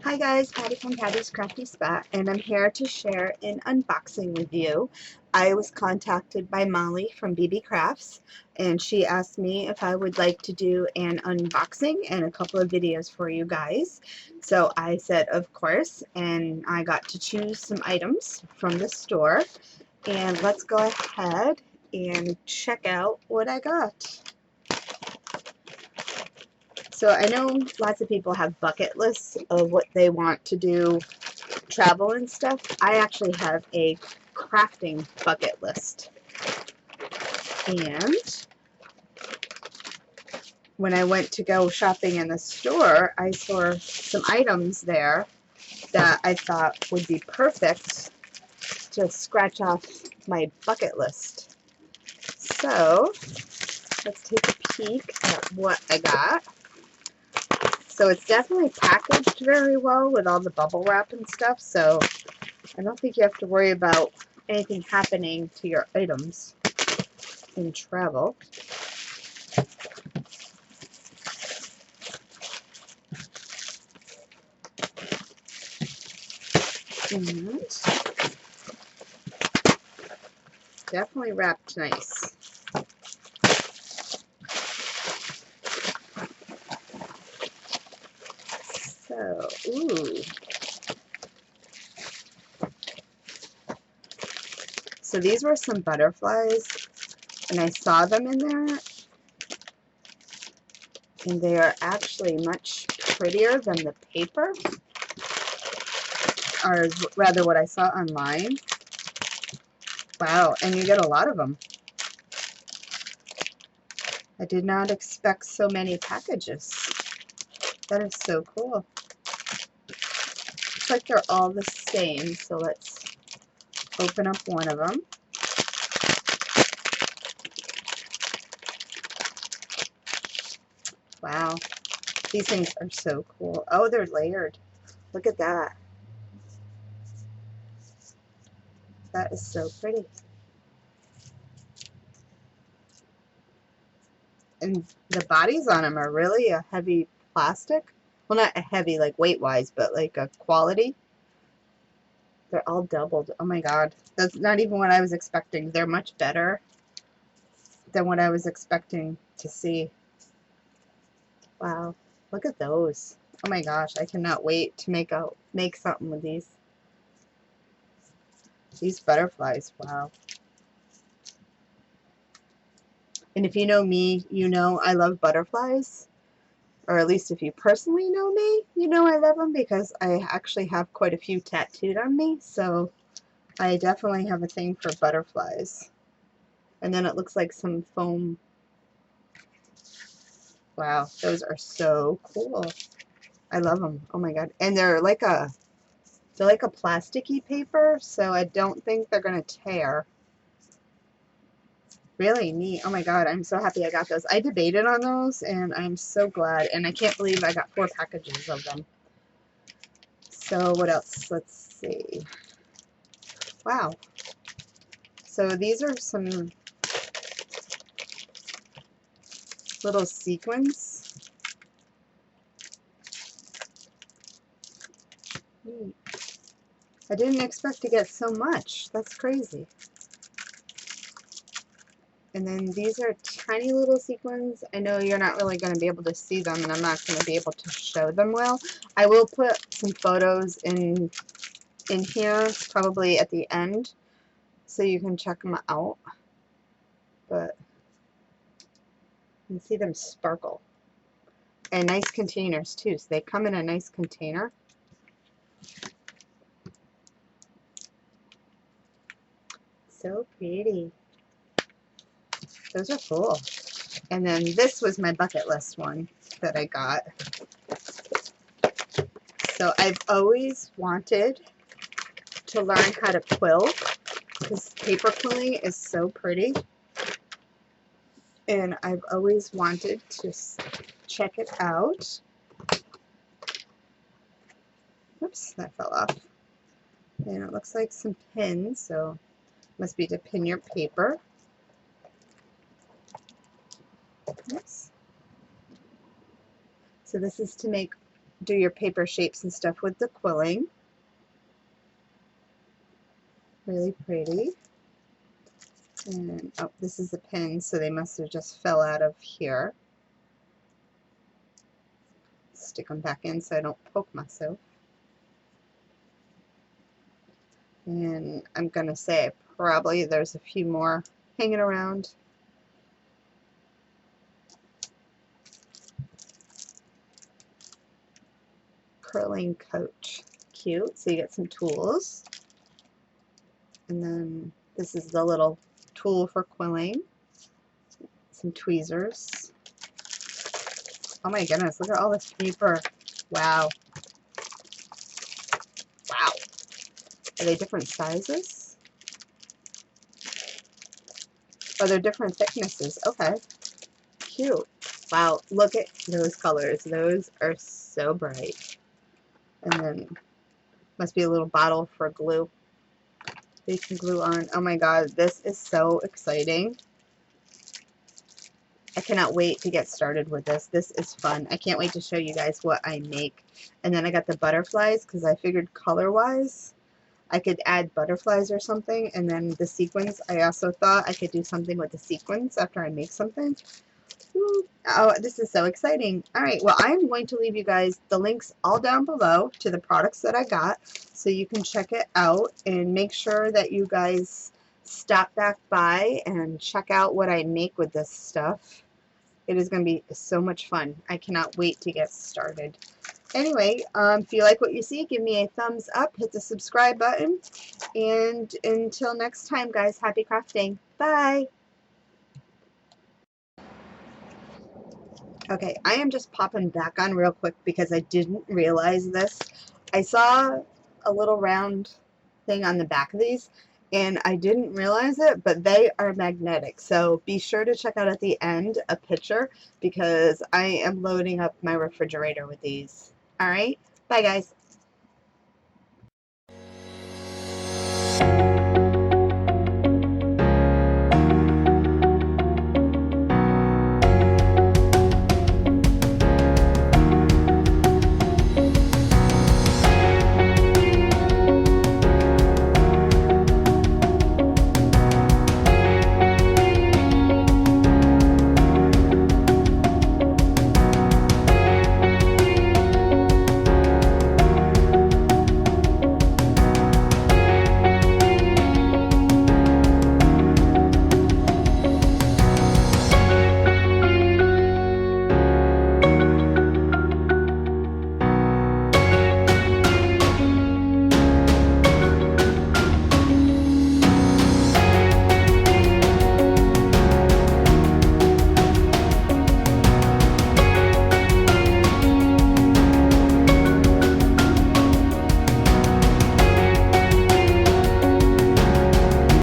Hi guys, Patty from Patty's Crafty Spot, and I'm here to share an unboxing with you. I was contacted by Molly from Beebeecrafts, and she asked me if I would like to do an unboxing and a couple of videos for you guys. So I said of course, and I got to choose some items from the store. And let's go ahead and check out what I got. So I know lots of people have bucket lists of what they want to do, travel and stuff. I actually have a crafting bucket list. And when I went to go shopping in the store, I saw some items there that I thought would be perfect to scratch off my bucket list. So let's take a peek at what I got. So it's definitely packaged very well with all the bubble wrap and stuff, so I don't think you have to worry about anything happening to your items in travel. And definitely wrapped nice. So, ooh. So these were some butterflies, and I saw them in there, and they are actually much prettier than the paper, or rather what I saw online. Wow, and you get a lot of them. I did not expect so many packages. That is so cool. Looks like they're all the same, so let's open up one of them. Wow, these things are so cool. Oh, they're layered. Look at that. That is so pretty. And the bodies on them are really a heavy plastic. Well, not a heavy like weight-wise, but like a quality. They're all doubled. Oh my god. That's not even what I was expecting. They're much better than what I was expecting to see. Wow. Look at those. Oh my gosh. I cannot wait to make something with these. These butterflies. Wow. And if you know me, you know I love butterflies. Or at least if you personally know me, you know I love them because I actually have quite a few tattooed on me. So I definitely have a thing for butterflies. And then it looks like some foam. Wow, those are so cool. I love them. Oh my god. And they're like a plasticky paper, so I don't think they're going to tear. Really neat. Oh my god, I'm so happy I got those. I debated on those, and I'm so glad. And I can't believe I got 4 packages of them. So what else? Let's see. Wow. So these are some little sequins. Neat. I didn't expect to get so much. That's crazy. And then these are tiny little sequins. I know you're not really going to be able to see them, and I'm not going to be able to show them well. I will put some photos in here, probably at the end, so you can check them out. But you can see them sparkle. And nice containers too, so they come in a nice container. So pretty. Those are cool. And then this was my bucket list one that I got. So I've always wanted to learn how to quill because paper quilling is so pretty. And I've always wanted to check it out. Oops, that fell off. And it looks like some pins, so must be to pin your paper. Oops. So this is to make do your paper shapes and stuff with the quilling. Really pretty. And oh, this is the pin, so they must have just fell out of here. Stick them back in so I don't poke myself. And I'm gonna say probably there's a few more hanging around. Curling coach. Cute. So you get some tools. And then this is the little tool for quilling. Some tweezers. Oh my goodness, look at all this paper. Wow. Wow. Are they different sizes? Oh, they're different thicknesses. Okay. Cute. Wow, look at those colors. Those are so bright. And then must be a little bottle for glue. They can glue on. Oh my god, this is so exciting. I cannot wait to get started with this. This is fun. I can't wait to show you guys what I make. And then I got the butterflies because I figured color-wise I could add butterflies or something. And then the sequins, I also thought I could do something with the sequins after I make something. Ooh. Oh, this is so exciting. Alright, well, I'm going to leave you guys the links all down below to the products that I got so you can check it out and make sure that you guys stop back by and check out what I make with this stuff. It is going to be so much fun. I cannot wait to get started. Anyway, if you like what you see, give me a thumbs up, hit the subscribe button, and until next time, guys, happy crafting. Bye! Okay, I am just popping back on real quick because I didn't realize this. I saw a little round thing on the back of these, and I didn't realize it, but they are magnetic. So be sure to check out at the end a picture because I am loading up my refrigerator with these. Alright, bye guys.